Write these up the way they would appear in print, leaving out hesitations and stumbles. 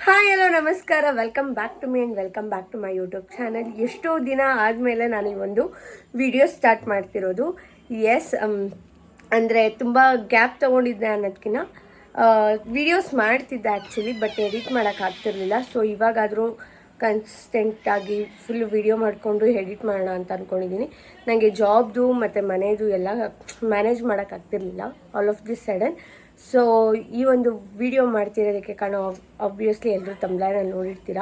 Hi hello ನಮಸ್ಕಾರ, welcome back to me and welcome back to my YouTube channel. ಎಷ್ಟೋ ದಿನ ಆದಮೇಲೆ ನಾನು ಈ ಒಂದು ವಿಡಿಯೋ ಸ್ಟಾರ್ಟ್ ಮಾಡ್ತಿರೋದು. ಎಸ್, ಅಂದರೆ ತುಂಬ ಗ್ಯಾಪ್ ತೊಗೊಂಡಿದ್ದೆ ಅನ್ನೋದಕ್ಕಿಂತ ವಿಡಿಯೋಸ್ ಮಾಡ್ತಿದ್ದೆ ಆ್ಯಕ್ಚುಲಿ, ಬಟ್ ಎಡಿಟ್ ಮಾಡೋಕ್ಕಾಗ್ತಿರ್ಲಿಲ್ಲ. ಸೊ ಇವಾಗಾದರೂ ಕನ್ಸಿಸ್ಟೆಂಟಾಗಿ ಫುಲ್ ವಿಡಿಯೋ ಮಾಡಿಕೊಂಡು ಎಡಿಟ್ ಮಾಡೋಣ ಅಂತ ಅಂದ್ಕೊಂಡಿದ್ದೀನಿ. ನನಗೆ ಜಾಬ್ದು ಮತ್ತು ಮನೆಯದು ಎಲ್ಲ ಮ್ಯಾನೇಜ್ ಮಾಡೋಕ್ಕಾಗ್ತಿರ್ಲಿಲ್ಲ all of this sudden. So ಈ ಒಂದು ವಿಡಿಯೋ ಮಾಡ್ತಿರೋದಕ್ಕೆ ಕಾರಣ ಆಬ್ವಿಯಸ್ಲಿ ಎಲ್ಲರೂ ತಮ್ಲೈನಲ್ಲಿ ನೋಡಿರ್ತೀರ.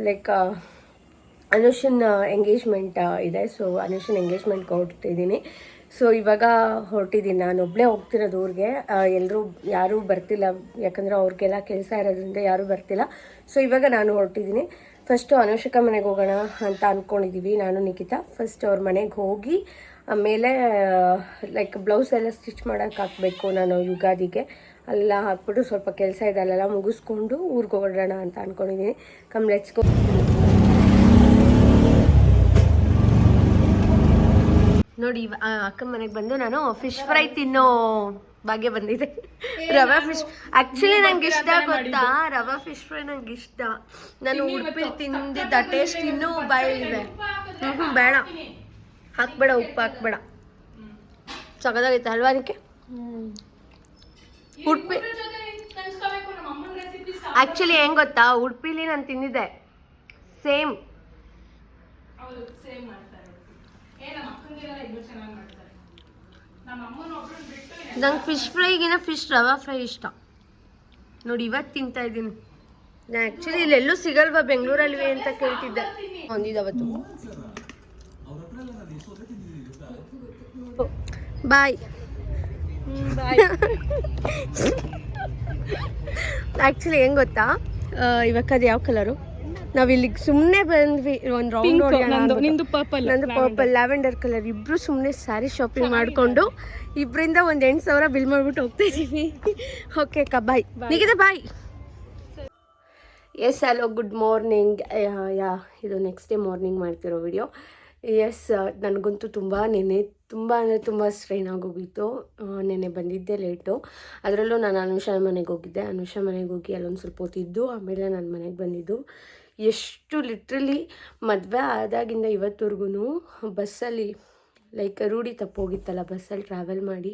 ಲೈಕ್ ಅನುಷನ್ ಎಂಗೇಜ್ಮೆಂಟ್ ಇದೆ. ಸೊ ಅನುಷನ್ ಎಂಗೇಜ್ಮೆಂಟ್ಗೆ ಹೊರಟಿದ್ದೀನಿ. ಸೊ ಇವಾಗ ಹೊರಟಿದ್ದೀನಿ, ನಾನು ಒಬ್ಬಳೇ ಹೋಗ್ತಿರೋದು ಊರಿಗೆ. ಎಲ್ಲರೂ ಯಾರೂ ಬರ್ತಿಲ್ಲ, ಯಾಕಂದರೆ ಅವ್ರಿಗೆಲ್ಲ ಕೆಲಸ ಇರೋದ್ರಿಂದ ಯಾರೂ ಬರ್ತಿಲ್ಲ. ಸೊ ಇವಾಗ ನಾನು ಹೊರಟಿದ್ದೀನಿ. ಫಸ್ಟು ಅನುಷಕ ಮನೆಗೆ ಹೋಗೋಣ ಅಂತ ಅಂದ್ಕೊಂಡಿದ್ದೀವಿ, ನಾನು ನಿಖಿತಾ. ಫಸ್ಟ್ ಅವ್ರ ಮನೆಗೆ ಹೋಗಿ ಆಮೇಲೆ ಲೈಕ್ ಬ್ಲೌಸ್ ಎಲ್ಲ ಸ್ಟಿಚ್ ಮಾಡೋಕ್ಕೆ ಹಾಕಬೇಕು ನಾನು ಯುಗಾದಿಗೆ. ಎಲ್ಲ ಹಾಕ್ಬಿಟ್ಟು ಸ್ವಲ್ಪ ಕೆಲಸ ಇದೆ, ಅಲ್ಲೆಲ್ಲ ಮುಗಿಸ್ಕೊಂಡು ಊರಿಗೆ ಹೊರಡೋಣ ಅಂತ ಅಂದ್ಕೊಂಡಿದ್ದೀನಿ. Come let's go. ನೋಡಿ, ಅಕ್ಕನ ಮನೆಗೆ ಬಂದು ನಾನು ಫಿಶ್ ಫ್ರೈ ತಿನ್ನೋ ಭಾಗ್ಯ ಬಂದಿದೆ. ರವಾ ಫಿಶ್ ಆ್ಯಕ್ಚುಲಿ ನಂಗೆ ಇಷ್ಟ, ಗೊತ್ತಾ? ರವಾ ಫಿಶ್ ಫ್ರೈ ನಂಗೆ ಇಷ್ಟ. ನಾನು ಉಡುಪಿಲಿ ತಿಂದಿದ್ದ ಟೇಸ್ಟ್ ಇನ್ನೂ ಬಾಯಿದೆ. ಬೇಡ, ಹಾಕ್ಬೇಡ, ಉಪ್ಪು ಹಾಕ್ಬೇಡ. ಸಗದಾಗೈತೆ ಅಲ್ವಾ ಅದಕ್ಕೆ? ಉಡುಪಿ ಆ್ಯಕ್ಚುಲಿ ಹೆಂಗೆ ಗೊತ್ತಾ, ಉಡುಪಿಲಿ ನಾನು ತಿಂದಿದ್ದೆ ಸೇಮ್. ನಂಗೆ ಫಿಶ್ ಫ್ರೈಗಿನ ಫಿಶ್ ರವಾ ಫ್ರೈ ಇಷ್ಟ. ನೋಡಿ ಇವತ್ತು ತಿಂತಾ ಇದ್ದೀನಿ. ನಾನು ಆ್ಯಕ್ಚುಲಿ ಇಲ್ಲೆಲ್ಲೂ ಸಿಗಲ್ವಾ ಬೆಂಗಳೂರಲ್ಲಿ ಅಂತ ಕೇಳ್ತಿದ್ದೆ. ಒಂದಿದವತ್ತು ಬಾಯ್ ಬಾಯ್. ಆ್ಯಕ್ಚುಲಿ ಹೆಂಗೆ ಗೊತ್ತಾ, ಇವಾಗ ಅದು ಯಾವ ಕಲರು? ನಾವು ಇಲ್ಲಿಗೆ ಸುಮ್ಮನೆ ಬಂದ್ವಿ, ಒಂದು ರೌಂಡ್ ನೋಡಿ. ನಂದು ಪರ್ಪಲ್ ಲ್ಯಾವೆಂಡರ್ ಕಲರ್. ಇಬ್ಬರು ಸುಮ್ಮನೆ ಸ್ಯಾರಿ ಶಾಪಿಂಗ್ ಮಾಡಿಕೊಂಡು ಇಬ್ಬರಿಂದ ಒಂದು 8,000 ಬಿಲ್ ಮಾಡಿಬಿಟ್ಟು ಹೋಗ್ತಾ ಇದ್ದೀವಿ. ಓಕೆ ಅಕ್ಕ, ಬಾಯ್. ನಿಗಿದೆ bye. Yes hello, good morning. ಇದು ನೆಕ್ಸ್ಟ್ ಡೇ ಮಾರ್ನಿಂಗ್ ಮಾಡ್ತಿರೋ ವಿಡಿಯೋ. ಎಸ್, ನನಗಂತೂ ತುಂಬ ಅಂದರೆ ಸ್ಟ್ರೈನ್ ಆಗೋಗಿತ್ತು. ನೆನ್ನೆ ಬಂದಿದ್ದೆ ಲೇಟು. ಅದರಲ್ಲೂ ನಾನು ಅನುಷಾ ಮನೆಗೆ ಹೋಗಿದ್ದೆ. ಅನುಷಾ ಮನೆಗೆ ಹೋಗಿ ಅಲ್ಲೊಂದು ಸ್ವಲ್ಪ ಹೊತ್ತಿದ್ದು ಆಮೇಲೆ ನಾನು ಮನೆಗೆ ಬಂದಿದ್ದು. ಎಷ್ಟು ಲಿಟ್ರಲಿ ಮದುವೆ ಆದಾಗಿಂದ ಇವತ್ತುವರೆಗೂ ಬಸ್ಸಲ್ಲಿ ಲೈಕ್ ರೂಢಿ ತಪ್ಪೋಗಿತ್ತಲ್ಲ, ಬಸ್ಸಲ್ಲಿ ಟ್ರಾವೆಲ್ ಮಾಡಿ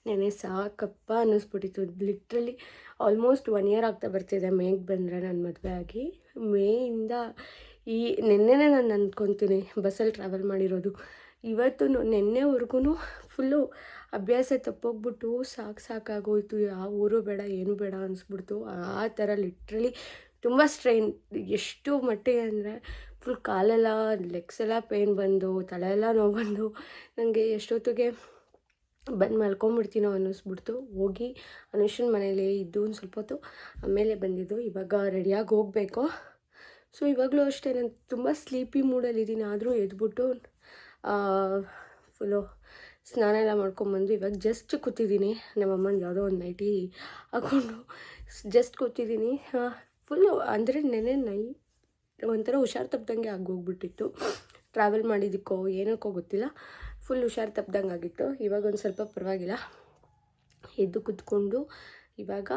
ನೆನೆ ಸಾಕಪ್ಪ ಅನ್ನಿಸ್ಬಿಟ್ಟಿತ್ತು. ಲಿಟ್ರಲಿ ಆಲ್ಮೋಸ್ಟ್ 1 ಇಯರ್ ಆಗ್ತಾ ಬರ್ತಿದೆ ಮೇಗೆ ಬಂದರೆ ನನ್ನ ಮದುವೆ ಆಗಿ. ಮೇಯಿಂದ ಈ ನೆನ್ನೆನೇ ನಾನು ಅಂದ್ಕೊತೀನಿ ಬಸ್ಸಲ್ಲಿ ಟ್ರಾವೆಲ್ ಮಾಡಿರೋದು. ಇವತ್ತು ನೆನ್ನೆವರೆಗೂ ಫುಲ್ಲು ಅಭ್ಯಾಸ ತಪ್ಪೋಗ್ಬಿಟ್ಟು ಸಾಕಾಗೋಯ್ತು. ಯಾವ ಊರು ಬೇಡ ಏನು ಬೇಡ ಅನಿಸ್ಬಿಡ್ತು. ಆ ಥರ ಲಿಟ್ರಲಿ ತುಂಬ ಸ್ಟ್ರೈನ್. ಎಷ್ಟು ಮಟ್ಟಿಗೆ ಅಂದರೆ ಫುಲ್ ಕಾಲೆಲ್ಲ ಲೆಗ್ಸ್ ಎಲ್ಲ ಪೇನ್ ಬಂದು, ತಲೆ ಎಲ್ಲ ನೋವು ಬಂದು ನನಗೆ ಎಷ್ಟೊತ್ತಿಗೆ ಬಂದು ಮಲ್ಕೊಂಬಿಡ್ತೀನೋ ಅನ್ನಿಸ್ಬಿಡ್ತು. ಹೋಗಿ ಅನುಷನ್ ಮನೇಲಿ ಇದ್ದು ಒಂದು ಸ್ವಲ್ಪ ಹೊತ್ತು ಆಮೇಲೆ ಬಂದಿದ್ದು. ಇವಾಗ ರೆಡಿಯಾಗಿ ಹೋಗಬೇಕು. ಸೊ ಇವಾಗಲೂ ಅಷ್ಟೇ ನಾನು ತುಂಬ ಸ್ಲೀಪಿ ಮೂಡಲ್ಲಿದ್ದೀನಿ. ಆದರೂ ಎದ್ಬಿಟ್ಟು ಫುಲ್ಲು ಸ್ನಾನ ಎಲ್ಲ ಮಾಡ್ಕೊಂಬಂದು ಇವಾಗ ಜಸ್ಟ್ ಕೂತಿದ್ದೀನಿ. ನಮ್ಮಮ್ಮನ ಯಾವುದೋ ಒಂದು ನೈಟಿ ಹಾಕ್ಕೊಂಡು ಜಸ್ಟ್ ಕೂತಿದ್ದೀನಿ. ಫುಲ್ಲು ಅಂದರೆ ನೆನೆ ಒಂಥರ ಹುಷಾರು ತಪ್ಪದಂಗೆ ಆಗೋಗ್ಬಿಟ್ಟಿತ್ತು. ಟ್ರಾವೆಲ್ ಮಾಡಿದ್ದಕ್ಕೋ ಏನಕ್ಕೋ ಗೊತ್ತಿಲ್ಲ, ಫುಲ್ ಹುಷಾರು ತಪ್ಪದಂಗೆ ಆಗಿತ್ತು. ಇವಾಗ ಒಂದು ಸ್ವಲ್ಪ ಪರವಾಗಿಲ್ಲ. ಎದ್ದು ಕೂತ್ಕೊಂಡು ಇವಾಗ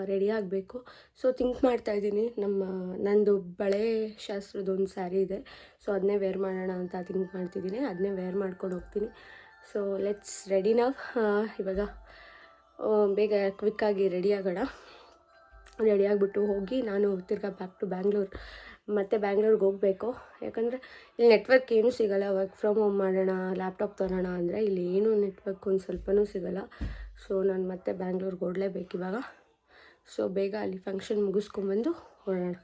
ರೆಡಿ ಆಗಬೇಕು. ಸೊ ಥಿಂಕ್ ಮಾಡ್ತಾಯಿದ್ದೀನಿ, ನಂದು ಬಳೆ ಶಾಸ್ತ್ರದೊಂದು ಸ್ಯಾರಿ ಇದೆ. ಸೊ ಅದನ್ನೇ ವೇರ್ ಮಾಡೋಣ ಅಂತ ಥಿಂಕ್ ಮಾಡ್ತಿದ್ದೀನಿ. ಅದನ್ನೇ ವೇರ್ ಮಾಡ್ಕೊಂಡು ಹೋಗ್ತೀನಿ. ಸೊ ಲೆಟ್ಸ್ ರೆಡಿ ನಾವು. ಇವಾಗ ಬೇಗ ಕ್ವಿಕ್ಕಾಗಿ ರೆಡಿ ಆಗೋಣ. ರೆಡಿ ಆಗಿಬಿಟ್ಟು ಹೋಗಿ ನಾನು ತಿರ್ಗಾ ಬ್ಯಾಕ್ ಟು ಬ್ಯಾಂಗ್ಳೂರು. ಮತ್ತು ಬ್ಯಾಂಗ್ಳೂರಿಗೆ ಹೋಗಬೇಕು. ಯಾಕಂದರೆ ಇಲ್ಲಿ ನೆಟ್ವರ್ಕ್ ಏನೂ ಸಿಗೋಲ್ಲ. ವರ್ಕ್ ಫ್ರಮ್ ಹೋಮ್ ಮಾಡೋಣ, ಲ್ಯಾಪ್ಟಾಪ್ ತರೋಣ ಅಂದರೆ ಇಲ್ಲಿ ಏನೂ ನೆಟ್ವರ್ಕ್ ಒಂದು ಸ್ವಲ್ಪನೂ ಸಿಗೋಲ್ಲ. ಸೊ ನಾನು ಮತ್ತೆ ಬ್ಯಾಂಗ್ಳೂರಿಗೆ ಓಡಲೇಬೇಕು ಇವಾಗ. ಸೊ ಬೇಗ ಅಲ್ಲಿ ಫಂಕ್ಷನ್ ಮುಗಿಸ್ಕೊಂಬಂದು ಹೊರಡೋಣ.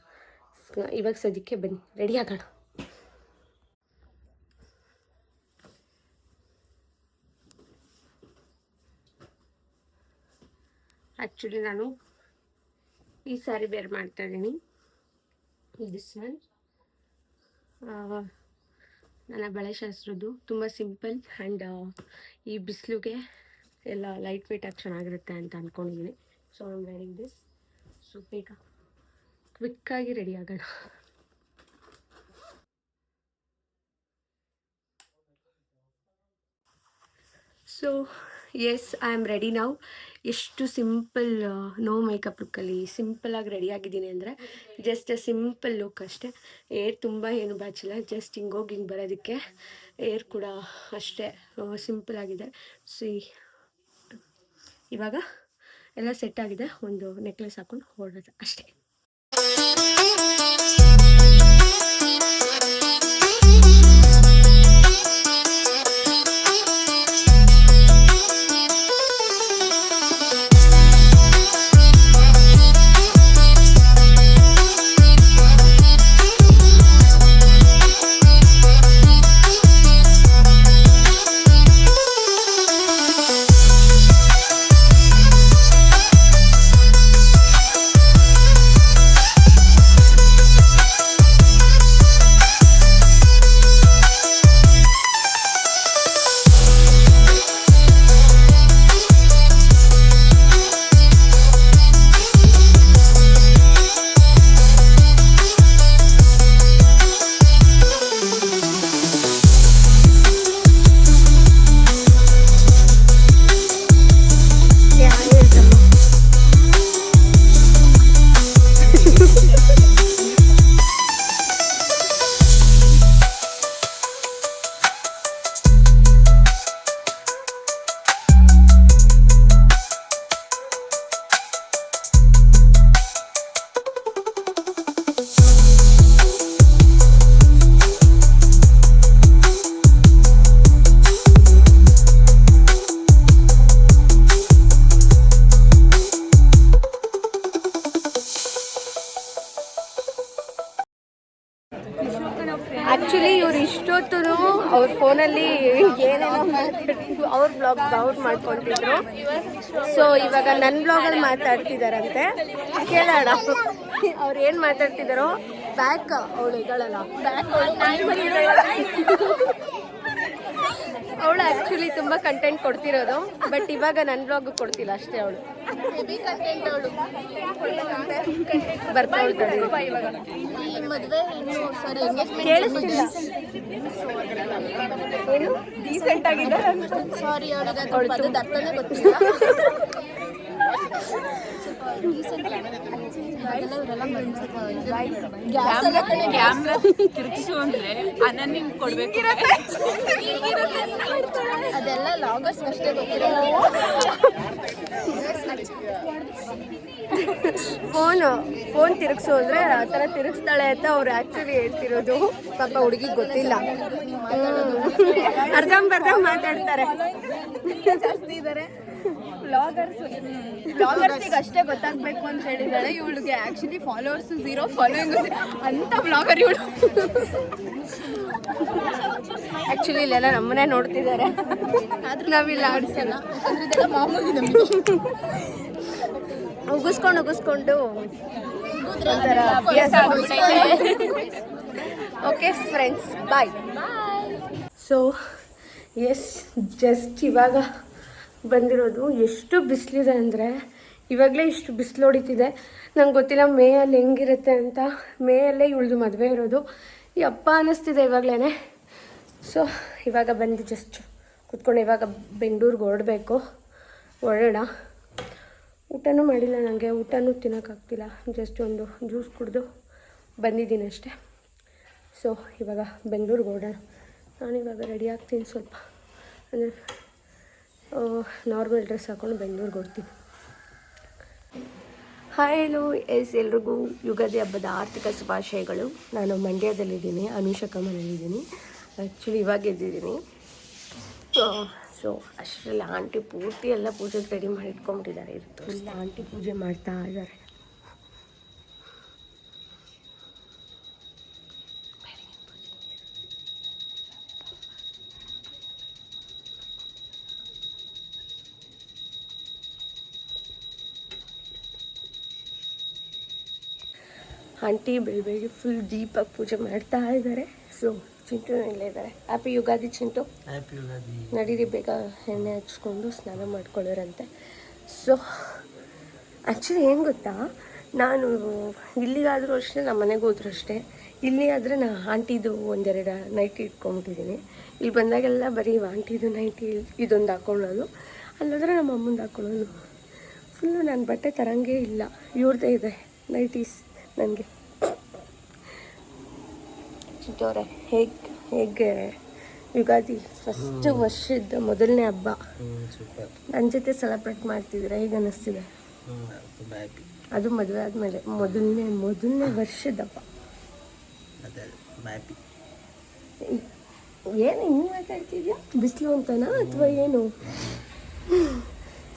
ಇವಾಗ ಸದ್ಯಕ್ಕೆ ಬನ್ನಿ ರೆಡಿ ಆಗೋಣ. ಆ್ಯಕ್ಚುಲಿ ನಾನು ಈ ಸ್ಯಾರಿ ಬೇರೆ ಮಾಡ್ತಾಯಿದ್ದೀನಿ. ದಿಸ್ ಒನ್ ನನ್ನ ಬಳೆ ಶಾಸ್ತ್ರದ್ದು. ತುಂಬ ಸಿಂಪಲ್ ಆ್ಯಂಡ್ ಈ ಬಿಸಿಲಿಗೆ ಎಲ್ಲ ಲೈಟ್ ವೆಯ್ಟಾಗಿ ಚೆನ್ನಾಗಿರುತ್ತೆ ಅಂತ ಅಂದ್ಕೊಂಡಿದ್ದೀನಿ. So I am wearing this. So ಬೇಗ ಕ್ವಿಕ್ಕಾಗಿ ರೆಡಿ ಆಗೋಣ. So yes I am ready ನಾವು. ಎಷ್ಟು ಸಿಂಪಲ್ ನೋ ಮೇಕಪ್ ಲುಕ್ಕಲ್ಲಿ ಸಿಂಪಲಾಗಿ ರೆಡಿಯಾಗಿದ್ದೀನಿ ಅಂದರೆ ಜಸ್ಟ್ ಸಿಂಪಲ್ ಲುಕ್ ಅಷ್ಟೇ. ಏರ್ ತುಂಬ ಏನು ಬಾಚಿಲ್ಲ, ಜಸ್ಟ್ ಹಿಂಗೋಗಿ ಹಿಂಗೆ ಬರೋದಕ್ಕೆ. ಏರ್ ಕೂಡ ಅಷ್ಟೇ ಸಿಂಪಲಾಗಿದೆ. ಸಿ ಇವಾಗ ಎಲ್ಲ ಸೆಟ್ ಆಗಿದೆ. ಒಂದು ನೆಕ್ಲೆಸ್ ಹಾಕೊಂಡು ಹೊರಡೋದು ಅಷ್ಟೇ. ಆ್ಯಕ್ಚುಲಿ ಇವ್ರು ಇಷ್ಟೊತ್ತು ಅವ್ರ ಫೋನಲ್ಲಿ ಏನೇನೋ ಅವ್ರ ಬ್ಲಾಗ್ ಔಟ್ ಮಾಡ್ಕೊತಿದ್ರು. ಸೊ ಇವಾಗ ನನ್ನ ಬ್ಲಾಗಲ್ಲಿ ಮಾತಾಡ್ತಿದ್ದಾರಂತೆ. ಕೇಳೋಣ ಅವ್ರು ಏನು ಮಾತಾಡ್ತಿದ್ದಾರೋ. ಬ್ಯಾಕ್ ಅವಳು ಇದ್ದಾಳಲ್ಲ, ಬ್ಯಾಕ್ ಅವಳು ಆ್ಯಕ್ಚುಲಿ ತುಂಬ ಕಂಟೆಂಟ್ ಕೊಡ್ತಿರೋದು. ಬಟ್ ಇವಾಗ ನನ್ನ ಬ್ಲಾಗ್ ಕೊಡ್ತಿಲ್ಲ ಅಷ್ಟೇ. ಅವಳು ಹೆವಿ ಕಂಟೆಂಟ್ ಅವಳು ಬರ್ತಾ ಇರ್ತಾಳೆ. ಕೇಳಿಸ್ತಿಲ್ಲ ಏನು ಡೀಸೆಂಟ್ ಆಗಿದೆ. ಸಾರಿ ಅವಳಿಗೆ ಅರ್ಥನೇ ಗೊತ್ತಿಲ್ಲ. ತಿರುಗಿಸು ಅಂದ್ರೆ ಅನನ್ನಿಂಗ್ ಕೊಡ್ಬೇಕು. ಅದೆಲ್ಲ ಲಾಗರ್ಸ್ ಅಷ್ಟೇ ಗೊತ್ತಿರೋ. ಫೋನ್ ತಿರುಗಿಸು ಅಂದ್ರೆ ಆ ಥರ ತಿರುಗಿಸ್ತಾಳೆ ಅಂತ ಅವ್ರು ಆ್ಯಕ್ಚುಲಿ ಹೇಳ್ತಿರೋದು. ಪಾಪ ಹುಡುಗಿಗೆ ಗೊತ್ತಿಲ್ಲ, ಅರ್ಧಂಬರ್ಧ ಮಾತಾಡ್ತಾರೆ. ಜಾಸ್ತಿ ಇದ್ದಾರೆ ಬ್ಲಾಗರ್ಸಿಗೆ ಅಷ್ಟೇ ಗೊತ್ತಾಗಬೇಕು ಅಂತ ಹೇಳಿದಾಳೆ. ಇವಳಿಗೆ ಆ್ಯಕ್ಚುಲಿ ಫಾಲೋವರ್ಸು 0, ಫಾಲೋಯಿಂಗು ಅಂತ ಬ್ಲಾಗರ್ ಇವಳು. ಆ್ಯಕ್ಚುಲಿ ಇಲ್ಲೆಲ್ಲ ನಮ್ಮನ್ನೇ ನೋಡ್ತಿದ್ದಾರೆ, ಆದ್ರೆ ನಾವಿಲ್ಲ ಆಡಿಸಲ್ಲ. ಯಾಕಂದ್ರೆ ಮಾಮೂಲಿ ನಮಗೆ ಉಗಿಸ್ಕೊಂಡು ಒಂಥರ ಅಭ್ಯಾಸ. ಓಕೆ ಫ್ರೆಂಡ್ಸ್, ಬಾಯ್. ಸೊ ಎಸ್, ಜಸ್ಟ್ ಇವಾಗ ಬಂದಿರೋದು. ಎಷ್ಟು ಬಿಸಿಲಿದೆ ಅಂದರೆ ಇವಾಗಲೇ ಇಷ್ಟು ಬಿಸಿಲು ಹೊಡಿತಿದೆ. ನಂಗೆ ಗೊತ್ತಿಲ್ಲ ಮೇಯಲ್ಲಿ ಹೆಂಗಿರುತ್ತೆ ಅಂತ. ಮೇಯಲ್ಲೇ ಇವಳ್ದು ಮದುವೆ ಇರೋದು. ಯಪ್ಪ ಅನ್ನಿಸ್ತಿದೆ ಇವಾಗಲೇ. ಸೊ ಇವಾಗ ಬಂದು ಜಸ್ಟ್ ಕೂತ್ಕೊಂಡು ಇವಾಗ ಬೆಂಗಳೂರಿಗೆ ಹೊರಡೋಣ. ಊಟನೂ ಮಾಡಿಲ್ಲ, ನನಗೆ ಊಟನೂ ತಿನ್ನೋಕ್ಕಾಗ್ತಿಲ್ಲ. ಜಸ್ಟ್ ಒಂದು ಜ್ಯೂಸ್ ಕುಡಿದು ಬಂದಿದ್ದೀನಿ ಅಷ್ಟೇ. ಸೊ ಇವಾಗ ಬೆಂಗಳೂರಿಗೆ ಹೊರಡೋಣ. ನಾನಿವಾಗ ರೆಡಿ ಆಗ್ತೀನಿ ಸ್ವಲ್ಪ, ಅಂದರೆ ನಾರ್ಮಲ್ ಡ್ರೆಸ್ ಹಾಕ್ಕೊಂಡು ಬೆಂಗಳೂರಿಗೆ ಹೊರ್ತೀನಿ. ಹಾಯ್ ಹಲೋ ಎಸ್, ಎಲ್ರಿಗೂ ಯುಗಾದಿ ಹಬ್ಬದ ಆರ್ಥಿಕ ಶುಭಾಶಯಗಳು. ನಾನು ಮಂಡ್ಯದಲ್ಲಿದ್ದೀನಿ, ಅನುಷಕ ಮನೆಯಲ್ಲಿದ್ದೀನಿ. ಆ್ಯಕ್ಚುಲಿ ಇವಾಗ ಎದ್ದಿದ್ದೀನಿ. ಸೊ ಅಷ್ಟರಲ್ಲಿ ಆಂಟಿ ಪೂರ್ತಿ ಎಲ್ಲ ಪೂಜೆಗೆ ರೆಡಿ ಮಾಡಿ ಇಟ್ಕೊಂಡ್ಬಿಟ್ಟಿದ್ದಾರೆ. ಇಲ್ಲ ಆಂಟಿ ಪೂಜೆ ಮಾಡ್ತಾ ಇದ್ದಾರೆ. ಆಂಟಿ ಬೆಳಗ್ಗೆ ಫುಲ್ ಡೀಪಾಗಿ ಪೂಜೆ ಮಾಡ್ತಾ ಇದ್ದಾರೆ. ಸೊ ಚಿಂಟು ಇಲ್ಲೇ ಇದ್ದಾರೆ. ಹ್ಯಾಪಿ ಯುಗಾದಿ ಚಿಂಟು. ಹ್ಯಾಪಿ ಯುಗಾದಿ. ನಡೀರಿ, ಬೇಗ ಎಣ್ಣೆ ಹಚ್ಕೊಂಡು ಸ್ನಾನ ಮಾಡ್ಕೊಳ್ಳೋರಂತೆ. ಸೊ ಆ್ಯಕ್ಚುಲಿ ಏನು ಗೊತ್ತಾ, ನಾನು ಇಲ್ಲಿಗಾದರೂ ಅಷ್ಟೇ, ನಮ್ಮ ಮನೆಗೆ ಹೋದ್ರೂ ಅಷ್ಟೇ, ಇಲ್ಲಿ ಆದರೆ ನಾ ಆಂಟಿದು ಒಂದೆರಡು ನೈಟಿ ಇಟ್ಕೊಂಬಿಟ್ಟಿದ್ದೀನಿ. ಇಲ್ಲಿ ಬಂದಾಗೆಲ್ಲ ಬರೀ ಆಂಟಿದು ನೈಟಿ ಇದೊಂದು ಹಾಕ್ಕೊಳ್ಳೋದು. ಅಲ್ಲಾದ್ರೆ ನಮ್ಮ ಅಮ್ಮಂದು ಹಾಕೊಳ್ಳೋದು. ಫುಲ್ಲು ನಾನು ಬಟ್ಟೆ ತರಂಗೇ ಇಲ್ಲ, ಇವ್ರದ್ದೇ ಇದೆ ನೈಟೀಸ್ ನನಗೆ. ಚಿಟ್ಟವ್ರೆ ಹೇಗೆ ಯುಗಾದಿ ಫಸ್ಟ್ ವರ್ಷದ ಮೊದಲನೇ ಹಬ್ಬ ನನ್ನ ಜೊತೆ ಸೆಲೆಬ್ರೇಟ್ ಮಾಡ್ತಿದ್ದೀರಾ? ಹೇಗೆ ಅನ್ನಿಸ್ತಿದೆ? ಅದು ಮದುವೆ ಆದಮೇಲೆ ಮೊದಲನೇ ವರ್ಷದ ಹಬ್ಬ. ಏನು ಇನ್ನೂ ಮಾತಾಡ್ತಿದ್ಯಾ? ಬಿಸಿಲು ಅಂತನಾ ಅಥವಾ ಏನು?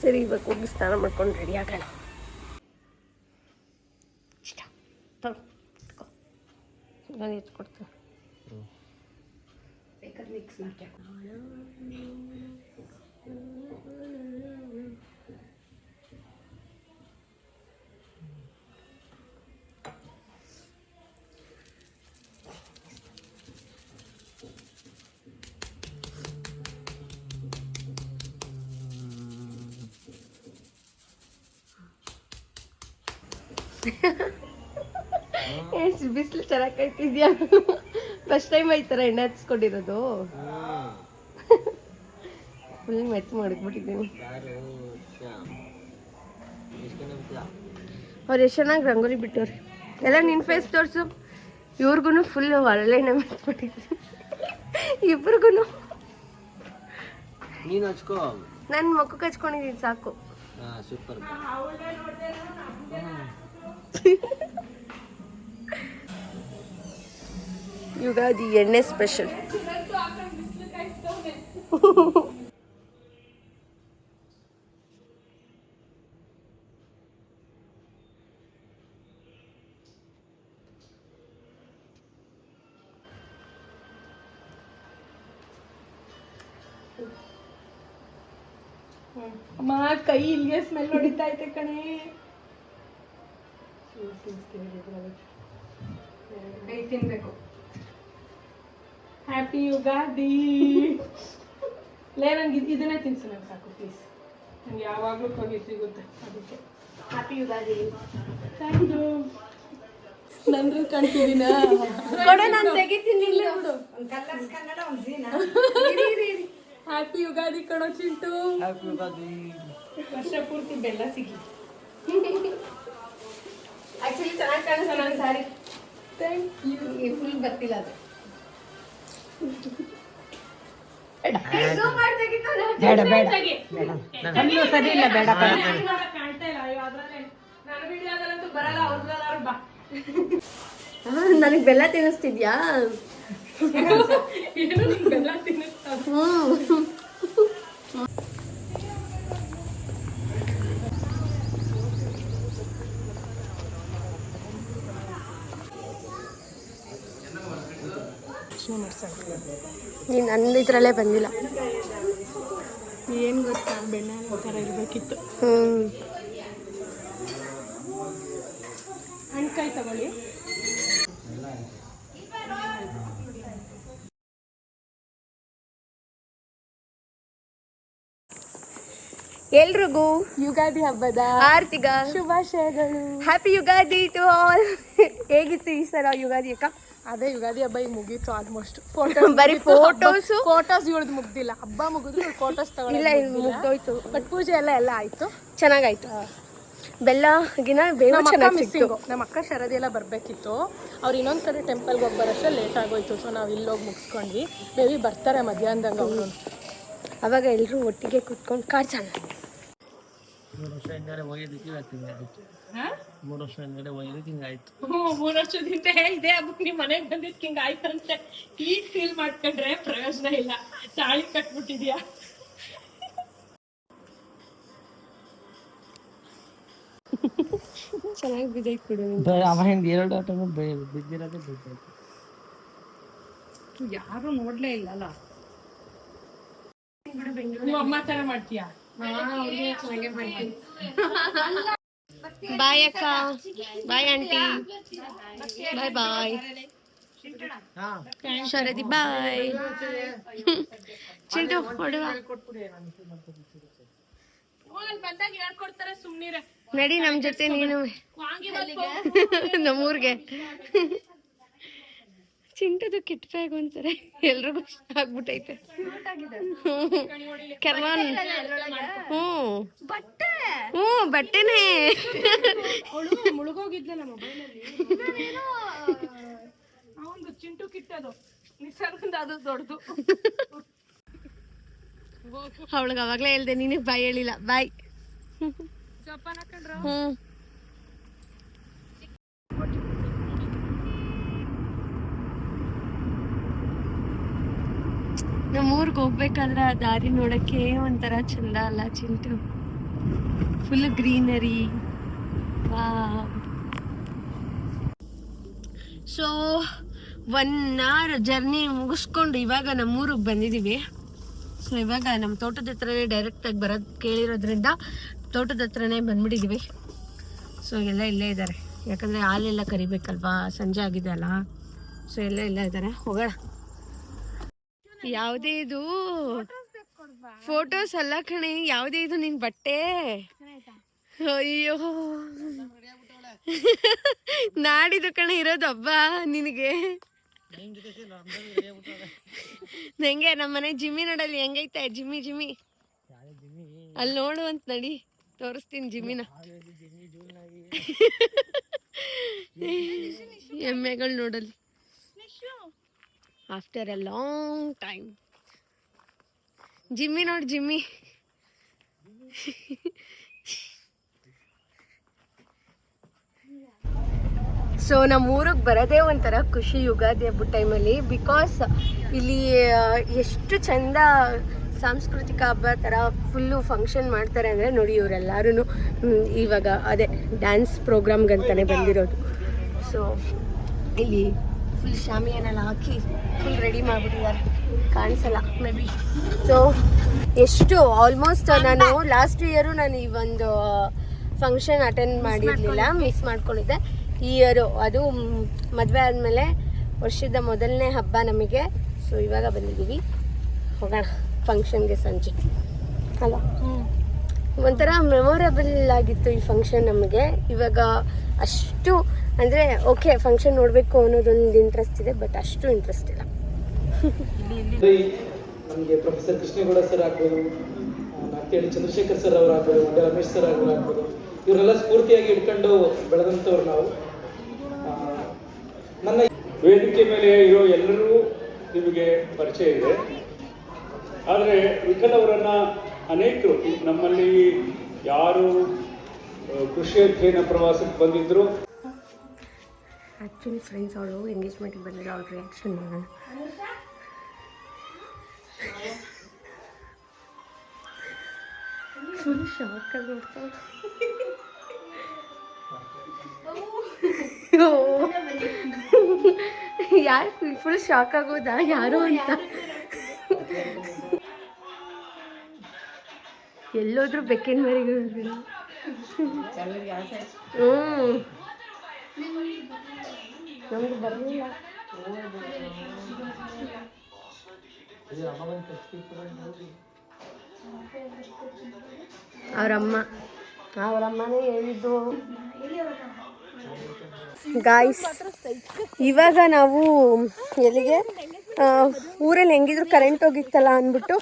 ಸರಿ, ಇವಾಗ ಹೋಗಿ ಸ್ನಾನ ಮಾಡ್ಕೊಂಡು ರೆಡಿ ಆಗೋಣ. ಇಷ್ಟ ನಾನು ಎತ್ಕೊಡ್ತೀನಿ, ಬೇಕಾದ್ರೆ ಮಿಕ್ಸ್ ಮಾಡ್ಕೊಂಡು. ಎಷ್ಟು ಬಿಸಿಲು ಚೆನ್ನಾಗಿ ಕಾಯ್ತಿದ್ಯಾ? ಫಸ್ಟ್ ಟೈಮ್ ಈ ಥರ ಎಣ್ಣೆ ಹಚ್ಕೊಂಡಿರೋದು. ಫುಲ್ ಮೆತ್ತು ಮಡಗ್ಬಿಟ್ಟಿದ್ದೀನಿ. ಅವ್ರು ಎಷ್ಟು ಚೆನ್ನಾಗಿ ರಂಗೋಲಿ ಬಿಟ್ಟವ್ರಿ. ಎಲ್ಲ ನಿನ್ನ ಫೇಸ್ ತೋರಿಸು. ಇವ್ರಿಗೂ ಫುಲ್ ಒಳ್ಳೆ ಎಣ್ಣೆ ಮೆತ್ಬಿಟ್ಟಿದ್ದೀನಿ, ಇಬ್ರಿಗೂ. ನನ್ನ ಮುಖಕ್ಕೆ ಹಚ್ಕೊಂಡಿದ್ದೀನಿ ಸಾಕು. ಯುಗಾದಿ ಎಣ್ಣೆ ಸ್ಪೆಷಲ್. ಅಮ್ಮ ಕೈ ಇಲ್ಲಿಗೆ ಸ್ಮೆಲ್ ಹೊಡಿತಾ ಐತೆ ಕಣೆ. ಕೈ ತಿನ್ಬೇಕು. ಹ್ಯಾಪಿ ಯುಗಾದಿ. ಲೇ ನಂಗೆ ಇದನ್ನೇ ತಿನ್ಸು, ನಂಗೆ ಸಾಕು ಪ್ಲೀಸ್. ನಂಗೆ ಯಾವಾಗಲೂ ಕವಿ ಸಿಗುತ್ತೆ, ಅದಕ್ಕೆ. ಹ್ಯಾಪಿ ಯುಗಾದಿ. Thank you. ನನ್ರು ಕಾಣ್ತಿದ್ದೀನ ಕೊಡು, ನಾನು ತೆಗಿತೀನಿ. ಹ್ಯಾಪಿ ಯುಗಾದಿ ಕಣೋ ಚಿಂಟು. ವರ್ಷ ಪೂರ್ತಿ ಬೆಲ್ಲ ಸಿಗ್ಲಿ. ಆಕ್ಚುಲಿ ಚೆನ್ನಾಗಿ ಕಾಣಿಸ್ತಾ ನನ್ನ ಸ್ಯಾರಿ. Thank you. ಫುಲ್ ಬರ್ತಿಲ್ಲ ಅದು. ನನಗೆ ಬೆಲ್ಲ ತಿನ್ನಿಸ್ತಿದ್ಯಾ? ಬೆಲ್ಲ ತಿನ್ನಿಸ್ತಾ. ನೀನು ನನ್ನ ಇದರಲ್ಲೇ ಬಂದಿಲ್ಲ. ಏನು ಗೊತ್ತಾ, ಬೆಣ್ಣೆ ಥರ ಇರಬೇಕಿತ್ತು. ಹಣ್ಕಾಯಿ ತಗೊಳ್ಳಿ. ಎಲ್ರಿಗೂ ಯುಗಾದಿ ಹಬ್ಬದ ಆರ್ತಿಗ ಶುಭಾಶಯಗಳು. Happy Ugadi to all. ಹೇಗಿತ್ತು ಈ ಸಲ ಯುಗಾದಿ ಅಕ್ಕ? ಅದೇ ಯುಗಾದಿ ಹಬ್ಬ ಈಗ ಮುಗೀತು ಆಲ್ಮೋಸ್ಟ್. ಬರೀ ಫೋಟೋಸ್ ಇವಳದು ಮುಗ್ದಿಲ್ಲ. ಹಬ್ಬ ಮುಗಿದ್ರು ಫೋಟೋಸ್ ಇಲ್ಲ, ಮುಗ್ದೋಯ್ತು. ಬಟ್ ಪೂಜೆ ಎಲ್ಲ ಆಯ್ತು, ಚೆನ್ನಾಗಾಯ್ತು. ಬೆಲ್ಲಗಿನ ಬೇವು ಚೆನ್ನಾಗಿ ಸಿಕ್ತು. ನಮ್ಮ ಅಕ್ಕ ಶರದಿ ಎಲ್ಲ ಬರಬೇಕಿತ್ತು. ಅವ್ರು ಇನ್ನೊಂದು ಕಡೆ ಟೆಂಪಲ್ಗೆ ಹೋಗಿ ಬರೋಷ್ಟೇ ಲೇಟ್ ಆಗೋಯ್ತು. ಸೊ ನಾವು ಇಲ್ಲೋಗಿ ಮುಗಿಸ್ಕೊಂಡ್ವಿ. ಬೇಬಿ ಬರ್ತಾರೆ ಮಧ್ಯಾಹ್ನದಂಗೆ ಅವರು. ಅವಾಗ ಎಲ್ಲರೂ ಒಟ್ಟಿಗೆ ಕೂತ್ಕೊಂಡು ಕಾಡ್ಸೋಣ. 3 ವರ್ಷ ಹಿಂದೆ ಹೋಗಿದ್ದಕ್ಕೆ ಇವತ್ತು 3 ವರ್ಷ ಹಿಂದೆ ಹೋಗಿದ್ದಕ್ಕೆ ಹಿಂಗಾಯ್ತು. 3 ವರ್ಷದಿಂದ ಇದೇ ಹಬ್ಬಕ್ಕೆ ನಿಮ್ಮ ಮನೆಗೆ ಬಂದಿದ್ದಕ್ಕೆ ಹಿಂಗಾಯ್ತು ಅಂತ ಈಗ ಫೀಲ್ ಮಾಡ್ಕೊಂಡ್ರೆ ಪ್ರಯೋಜನ ಇಲ್ಲ. ತಾಳಿ ಕಟ್ಬಿಟ್ಟಿದ್ಯಾ. ಚೆನ್ನಾಗಿ ಬಿದ್ದೈತೆ ಬಿಡು. ಅವಾಗಿಂದ 2 ಆಟ ಬಿದ್ದಿರೋದೇ ಬಿದ್ದಾಯ್ತು. ಯಾರು ನೋಡ್ಲೇ ಇಲ್ಲಲ್ಲ. ನೀವು ಅಮ್ಮ ತರ ಮಾಡ್ತೀಯಾ? ಬಾಯ್ ಅಕ್ಕ, ಬಾಯ್ ಆಂಟಿ, ಬಾಯ್ ಬಾಯ್ ಶರದಿ, ಬಾಯ್ ಚಿಂಟು. ಹೊಡುವ ಬಂದಾಗ ಹೇಳ್ಕೊಡ್ತಾರೆ, ಸುಮ್ನಿರ. ನಡಿ ನಮ್ ಜೊತೆ ನೀನು ನಮ್ಮೂರ್ಗೆ. ಚಿಂಟದು ಕಿಟ್ ಬ್ಯಾಗ್ ಒಂಥರ ಎಲ್ರಿಗೂ ಇಷ್ಟ ಆಗ್ಬಿಟ್ಟೈತೆ. ಕರ್ಮಾನ್ ಹ್ಞೂ ಬಟ್ಟೆನೇ ಮುಳುಗೋಗಿದ್ಲಲ್ಲ ಮೊಬೈಲಲ್ಲಿ. ಅವನು ಚಿಂಟು ಕಿಟ್ಟದು ನಿಸರ್ಗದ ಅದು ದೊಡ್ಡದು. ಅವಳಿಗೆ ಅವಾಗಲೇ ಹೇಳ್ದೆ, ನಿನಗೆ ಬಾಯ್ ಹೇಳಿಲ್ಲ. ಬಾಯ್. ಜಪಾನ್ ಹಾಕೊಂಡ್ರ ನಮ್ಮ ಊರಿಗೆ ಹೋಗ್ಬೇಕಾದ್ರೆ ಆ ದಾರಿ ನೋಡಕ್ಕೆ ಒಂಥರ ಚಂದ ಅಲ್ಲ Chintu? Full greenery. So 1 hour journey ಮುಗಿಸ್ಕೊಂಡು ಇವಾಗ ನಮ್ಮೂರಿಗೆ ಬಂದಿದ್ದೀವಿ. ಸೊ ಇವಾಗ ನಮ್ಮ ತೋಟದ ಹತ್ರನೇ ಡೈರೆಕ್ಟಾಗಿ ಬರೋದು ಕೇಳಿರೋದ್ರಿಂದ ತೋಟದ ಹತ್ರನೇ ಬಂದ್ಬಿಟ್ಟಿದ್ದೀವಿ. ಸೊ ಎಲ್ಲ ಇಲ್ಲೇ ಇದ್ದಾರೆ, ಯಾಕಂದರೆ ಹಾಲೆಲ್ಲ ಕರಿಬೇಕಲ್ವಾ, ಸಂಜೆ ಆಗಿದೆ ಅಲ್ಲ. ಸೊ ಎಲ್ಲ ಇದ್ದಾರೆ, ಹೋಗೋಣ. ಯಾವುದೇ ಇದು ಫೋಟೋಸ್ ಅಲ್ಲ ಕಣೆ, ಯಾವುದೇ ಇದು ನಿನ್ನ ಬಟ್ಟೆ. ಅಯ್ಯೋ ನಾಡಿದ್ದು ಕಣೆ ಇರೋದು ಹಬ್ಬ ನಿನಗೆ. ನಂಗೆ ನಮ್ಮನೆ ಜಿಮ್ಮಿ ನೋಡಲ್ಲಿ ಹೆಂಗೈತೆ ಜಿಮ್ಮಿ ಅಲ್ಲಿ ನೋಡುವಂತ ನಡಿ, ತೋರಿಸ್ತೀನಿ ಜಿಮ್ಮಿನ. ಎಮ್ಮೆಗಳು ನೋಡಲ್ಲಿ after a long time. Jimmy ನೋಡಿ ಜಿಮ್ಮಿ. ಸೊ ನಮ್ಮ ಊರಿಗೆ ಬರೋದೇ ಒಂಥರ ಖುಷಿ ಯುಗಾದಿ ಹಬ್ಬದ ಟೈಮಲ್ಲಿ. ಬಿಕಾಸ್ ಇಲ್ಲಿ ಎಷ್ಟು ಚಂದ ಸಾಂಸ್ಕೃತಿಕ ಹಬ್ಬ ಥರ ಫುಲ್ಲು ಫಂಕ್ಷನ್ ಮಾಡ್ತಾರೆ ಅಂದರೆ ನೋಡಿ, ಇವರೆಲ್ಲರೂ ಇವಾಗ ಅದೇ ಡ್ಯಾನ್ಸ್ ಪ್ರೋಗ್ರಾಮ್ಗಂತಲೇ ಬಂದಿರೋದು. ಸೊ ಇಲ್ಲಿ ಫುಲ್ ಶಾಮಿಯಾನೆಲ್ಲ ಹಾಕಿ ಫುಲ್ ರೆಡಿ ಮಾಡಿಬಿಟ್ಟಿದ್ದಾರೆ, ಕಾಣಿಸಲ್ಲ ಮೇ ಬಿ. ಸೊ ಎಷ್ಟು ಆಲ್ಮೋಸ್ಟ್ ನಾನು ಲಾಸ್ಟ್ ಇಯರು ನಾನು ಈ ಒಂದು ಫಂಕ್ಷನ್ ಅಟೆಂಡ್ ಮಾಡಿರಲಿಲ್ಲ, ಮಿಸ್ ಮಾಡ್ಕೊಂಡಿದ್ದೆ. ಈ ಇಯರು ಅದು ಮದುವೆ ಆದಮೇಲೆ ವರ್ಷದ ಮೊದಲನೇ ಹಬ್ಬ ನಮಗೆ. ಸೊ ಇವಾಗ ಬಂದಿದ್ದೀವಿ, ಹೋಗೋಣ ಫಂಕ್ಷನ್ಗೆ ಸಂಜೆ ಅಲ್ಲ. ಒಂಥರ ಮೆಮೊರೇಬಲ್ ಆಗಿತ್ತು ಈ ಫಂಕ್ಷನ್ ನಮಗೆ. ಇವಾಗ ಅಷ್ಟು ಅಂದರೆ ಓಕೆ ಫಂಕ್ಷನ್ ನೋಡಬೇಕು ಅನ್ನೋದೊಂದು ಇಂಟ್ರೆಸ್ಟ್ ಇದೆ, ಬಟ್ ಅಷ್ಟು ಇಂಟ್ರೆಸ್ಟ್ ಇಲ್ಲ. ನಮಗೆ ಪ್ರೊಫೆಸರ್ ಕೃಷ್ಣೇಗೌಡ ಸರ್ ಆಗ್ಬೋದು, ನಾಲ್ಕೇಳಿ ಚಂದ್ರಶೇಖರ್ ಸರ್ ಅವರು ಆಗ್ಬೋದು, ಮಂಡ್ಯ ರಮೇಶ್ ಸರ್ ಆಗ್ಬೋದು, ಇವರೆಲ್ಲ ಸ್ಫೂರ್ತಿಯಾಗಿ ಇಟ್ಕೊಂಡು ಬೆಳೆದಂಥವ್ರು ನಾವು. ನನ್ನ ವೇದಿಕೆ ಮೇಲೆ ಇರೋ ಎಲ್ಲರೂ ನಿಮಗೆ ಪರಿಚಯ ಇದೆ. ಆದರೆ ವಿಠಲ್ ಅವರನ್ನು ಅನೇಕರು ನಮ್ಮಲ್ಲಿ ಯಾರು ಕೃಷಿ ಅಧ್ಯಯನ ಪ್ರವಾಸಕ್ಕೆ ಬಂದಿದ್ರು. ಆ್ಯಕ್ಚುಲಿ ಫ್ರೆಂಡ್ಸ್ ಅವಳು ಎಂಗೇಜ್ಮೆಂಟಿಗೆ ಬಂದಿರೋ ಅವ್ರ ರಿಯಾಕ್ಷನ್ ಮಾಡೋಣ. ಫುಲ್ ಶಾಕಲ್ಲಿ ನೋಡ್ತಾಳೆ. ಯಾರು ಫುಲ್ ಶಾಕ್ ಆಗೋದಾ ಯಾರು ಅಂತ. ಎಲ್ಲೋದ್ರೂ ಬೆಕ್ಕಿನ ಮರಿಗೆ ನಮ್ಗೆ ಬರಲಿಲ್ಲ. ಅವರಮ್ಮನೇ ಹೇಳಿದ್ದು. ಗಾಯ್ಸ್ ಇವಾಗ ನಾವು ಎಲ್ಲಿಗೆ, ಊರಲ್ಲಿ ಹೆಂಗಿದ್ರು ಕರೆಂಟ್ ಹೋಗಿತ್ತಲ್ಲ ಅಂದ್ಬಿಟ್ಟು,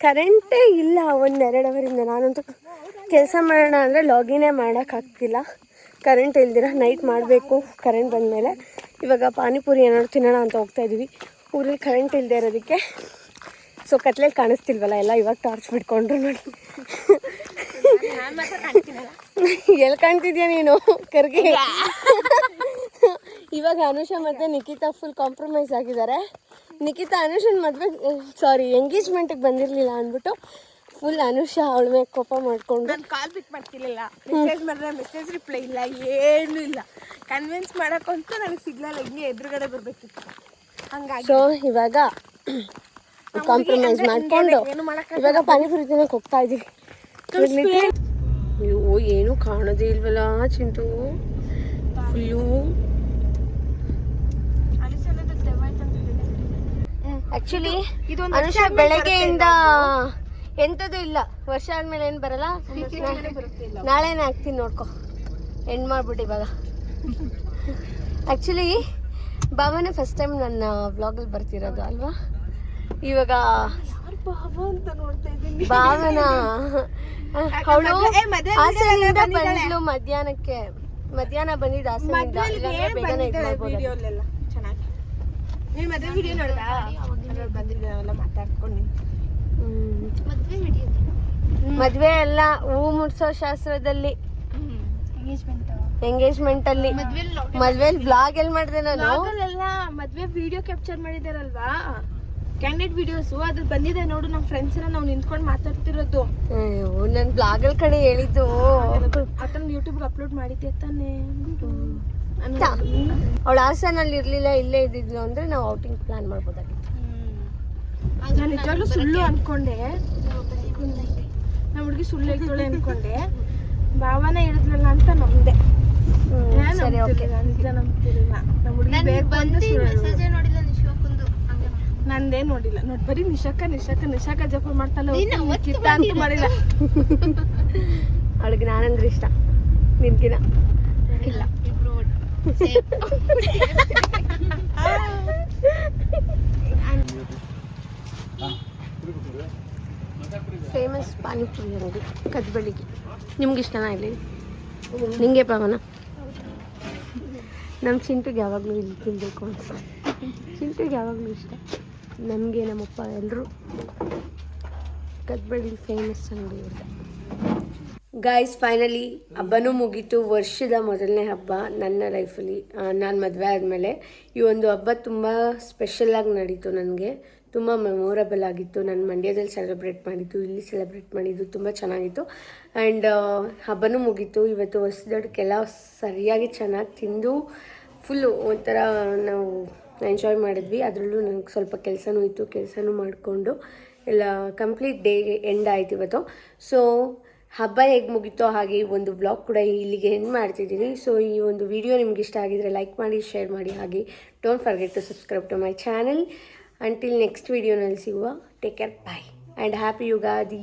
ಕರೆಂಟೇ ಇಲ್ಲ 1-2 ಅವರಿಂದ. ನಾನಂತೂ ಕೆಲಸ ಮಾಡೋಣ ಅಂದರೆ ಲಾಗಿನೇ ಮಾಡೋಕ್ಕಾಗ್ತಿಲ್ಲ, ಕರೆಂಟ್ ಇಲ್ದಿರ. ನೈಟ್ ಮಾಡಬೇಕು ಕರೆಂಟ್ ಬಂದಮೇಲೆ. ಇವಾಗ ಪಾನಿಪುರಿ ಏನಾದ್ರು ತಿನ್ನೋಣ ಅಂತ ಹೋಗ್ತಾಯಿದ್ದೀವಿ. ಊರಲ್ಲಿ ಕರೆಂಟ್ ಇಲ್ಲದೆ ಇರೋದಕ್ಕೆ ಸೊ ಕತ್ಲೆಯಲ್ಲಿ ಕಾಣಿಸ್ತಿಲ್ವಲ್ಲ ಎಲ್ಲ, ಇವಾಗ ಟಾರ್ಚ್ ಬಿಟ್ಕೊಂಡ್ರು ನೋಡಿ. ಎಲ್ಲಿ ಕಾಣ್ತಿದ್ಯಾ ನೀನು ಕರ್ಗೆ? ಇವಾಗ ಅನುಷಾ ಮತ್ತು ನಿಖಿತಾ ಫುಲ್ ಕಾಂಪ್ರಮೈಸ್ ಆಗಿದ್ದಾರೆ. ನಿಖಿತಾ ಅನುಷನ್ ಎಂಗೇಜ್ಮೆಂಟಿಗೆ ಬಂದಿರಲಿಲ್ಲ ಅಂದ್ಬಿಟ್ಟು ಫುಲ್ ಅನುಷಾ ಅವಳ ಮೇಲೆ ಕೋಪ ಮಾಡಿಕೊಂಡು, ನಾನು ಕಾಲ್ ಪಿಕ್ ಮಾಡ್ತಿರ್ಲಿಲ್ಲ, ಮೆಸೇಜ್ ಮಾಡಿದ್ರೆ ಮೆಸೇಜ್ ರಿಪ್ಲೈ ಇಲ್ಲ, ಏನೂ ಇಲ್ಲ. ಕನ್ವಿನ್ಸ್ ಮಾಡೋಕ್ಕಂತೂ ನನಗೆ ಸಿಗ್ನಲ್ಲ, ಹಿಂಗೆ ಎದುರುಗಡೆ ಬರಬೇಕಿತ್ತು. ಹಂಗಾಗಿ ಸೊ ಇವಾಗ ಕಾಂಪ್ರಮೈಸ್ ಮಾಡಿಕೊಂಡು ಇವಾಗ ಪಾನಿಪುರಿ ತಿನ್ನೋಕೆ ಹೋಗ್ತಾ ಇದ್ದೀವಿ. ಅಯ್ಯೋ ಏನೂ ಕಾಣೋದೇ ಇಲ್ವಲ್ಲ ಚಿಂಟು. ಫುಲ್ಲು ಆ್ಯಕ್ಚುಲಿ ಅನುಷಾ ಬೆಳಗ್ಗೆಯಿಂದ ಎಂಥದ್ದು ಇಲ್ಲ. ವರ್ಷ ಆದಮೇಲೆ ಏನು ಬರಲ್ಲ, ನಾಳೆನೇ ಹಾಕ್ತೀನಿ ನೋಡ್ಕೊ. ಎಂಡ್ ಮಾಡ್ಬಿಟ್ಟು ಇವಾಗ. ಆ್ಯಕ್ಚುಲಿ ಭಾವನ ಫಸ್ಟ್ ಟೈಮ್ ನನ್ನ ವ್ಲಾಗಲ್ಲಿ ಬರ್ತಿರೋದು ಅಲ್ವಾ. ಇವಾಗ ಅಂತ ನೋಡ್ತಾ ಇದ್ದೀನಿ. ಭಾವನ ಅವಳು ಹಾಸನಿಂದ ಬಂದ್ಲು ಮಧ್ಯಾಹ್ನ ಬಂದಿದ್ದು ಹಾಸನಿಂದ. ಬೇಗನೆ ಇದು ಮಾಡ್ಬೋದು. ವಿಡಿಯೋಲೆಲ್ಲ ಚೆನ್ನಾಗಿ ನೀನು ಮದುವೆ ವಿಡಿಯೋ ನೋಡ್ದಾ? ಬಂದಿದ್ದೇವೆಲ್ಲ ಮಾತಾಡ್ಕೊಂಡು ಮದ್ವೆ ಎಲ್ಲ ಹೂ ಮುಡ್ಸೋ ಶಾಸ್ತ್ರದಲ್ಲಿ ಎಂಗೇಜ್ಮೆಂಟ್ ಅಲ್ಲಿ ಮದ್ವೆಲಿ ಬ್ಲಾಗ್ ಎಲ್ಲಿ ಮಾಡಿದೆ ನಾನು. ಎಲ್ಲ ಮದ್ವೆ ವಿಡಿಯೋ ಕ್ಯಾಪ್ಚರ್ ಮಾಡಿದಾರಲ್ವಾ ಕ್ಯಾಂಡಿಡೇಟ್ ವಿಡಿಯೋಸ್ ಅದ್ರಲ್ಲಿ ಬಂದಿದೆ ನೋಡು. ನಮ್ಮ ಫ್ರೆಂಡ್ಸ್ ಎಲ್ಲ ನಾವು ನಿಂತ್ಕೊಂಡು ಮಾತಾಡ್ತಿರೋದು. ನನ್ ಬ್ಲಾಗ್ ಅಲ್ಲಿ ಕಡೆ ಹೇಳಿದ್ದು ಅದನ್ನ ಯೂಟ್ಯೂಬ್ಗೆ ಅಪ್ಲೋಡ್ ಮಾಡಿದ್ದೆ ತಾನೇ. ಅವಳು ಹಾಸನಲ್ಲಿ ಇರ್ಲಿಲ್ಲ, ಇಲ್ಲೇ ಇದ್ದಿದ್ಲು ಅಂದ್ರೆ ನಾವು ಔಟಿಂಗ್ ಪ್ಲಾನ್ ಮಾಡ್ಬೋದಾಗಿತ್ತು. ನಾನು ನಿಜವಾಗ್ಲೂ ಸುಳ್ಳು ಅನ್ಕೊಂಡೆ. ನಮ್ಮ ಹುಡುಗಿ ಸುಳ್ಳು ಹೇಳ್ತಾಳೆ ಅನ್ಕೊಂಡೆ. ಭಾವನ ಹೇಳಿದ್ಲಲ್ಲ ಅಂತ ನಂದೆ. ಸರಿ, ಓಕೆ. ನಿಜ ನಂಬ್ತಿರ್ಲಿಲ್ಲ. ನಮ್ಮ ಹುಡುಗಿ ಬೇಕು ಅಂತ ನಂದೇ ನೋಡಿಲ್ಲ. ನೋಡಿ ಬರೀ ನಿಶಾಕ ಜಪ ಮಾಡ್ತಾಳೆ. ಕಿತ್ತ ಅಂತ ಮಾಡಿಲ್ಲ. ಅವಳಿಗೆ ನಾನಂದ್ರೆ ಇಷ್ಟ, ನಿನ್ಕಿನ ಇಲ್ಲ. ಫೇಮಸ್ ಪಾನಿಪುರಿ ಅಂಗಡಿ ಕದ್ಬಳಿಗೆ. ನಿಮ್ಗೆ ಇಷ್ಟನಾ ಇಲ್ಲಿ? ನಿಂಗೆ ಪವನ? ನಮ್ಮ ಚಿಂಟುಗೆ ಯಾವಾಗಲೂ ಇಲ್ಲಿ ತಿನ್ನಬೇಕು ಅನ್ಸುತ್ತೆ. ಚಿಂಟುಗೆ ಯಾವಾಗಲೂ ಇಷ್ಟ. ನಮಗೆ ನಮ್ಮಪ್ಪ ಎಲ್ಲರೂ ಕದ್ಬಳಿ ಫೇಮಸ್ ಅಂಗಡಿ ಇರುತ್ತೆ. ಗಾಯ್ಸ್, ಫೈನಲಿ ಹಬ್ಬನೂ ಮುಗೀತು. ವರ್ಷದ ಮೊದಲನೇ ಹಬ್ಬ ನನ್ನ ಲೈಫಲ್ಲಿ. ನಾನು ಮದುವೆ ಆದಮೇಲೆ ಈ ಒಂದು ಹಬ್ಬ ತುಂಬ ಸ್ಪೆಷಲಾಗಿ ನಡೀತು. ನನಗೆ ತುಂಬ ಮೆಮೊರಬಲ್ ಆಗಿತ್ತು. ನಾನು ಮಂಡ್ಯದಲ್ಲಿ ಸೆಲೆಬ್ರೇಟ್ ಮಾಡಿದ್ದು, ಇಲ್ಲಿ ಸೆಲೆಬ್ರೇಟ್ ಮಾಡಿದ್ದು ತುಂಬ ಚೆನ್ನಾಗಿತ್ತು. ಆ್ಯಂಡ್ ಹಬ್ಬನೂ ಮುಗೀತು. ಇವತ್ತು ಹೊಸದಕ್ಕೆಲ್ಲ ಸರಿಯಾಗಿ ಚೆನ್ನಾಗಿ ತಿಂದು ಫುಲ್ಲು ಒಂಥರ ನಾವು ಎಂಜಾಯ್ ಮಾಡಿದ್ವಿ. ಅದರಲ್ಲೂ ನನಗೆ ಸ್ವಲ್ಪ ಕೆಲಸನೂ ಇತ್ತು, ಕೆಲಸನೂ ಮಾಡಿಕೊಂಡು ಎಲ್ಲ ಕಂಪ್ಲೀಟ್ ಡೇ ಎಂಡ್ ಆಯ್ತು ಇವತ್ತು. ಸೊ ಹಬ್ಬ ಹೇಗೆ ಮುಗೀತೋ ಹಾಗೆ ಈ ಒಂದು ವ್ಲಾಗ್ ಕೂಡ ಇಲ್ಲಿಗೆ ಎಂಡ್ ಮಾಡ್ತಿದ್ದೀನಿ. ಸೊ ಈ ಒಂದು ವಿಡಿಯೋ ನಿಮ್ಗೆ ಇಷ್ಟ ಆಗಿದರೆ ಲೈಕ್ ಮಾಡಿ, ಶೇರ್ ಮಾಡಿ, ಹಾಗೆ don't forget to subscribe to my channel. Until next ವಿಡಿಯೋನಲ್ಲಿ ಸಿಗುವ. Take care, bye and happy Ugadi.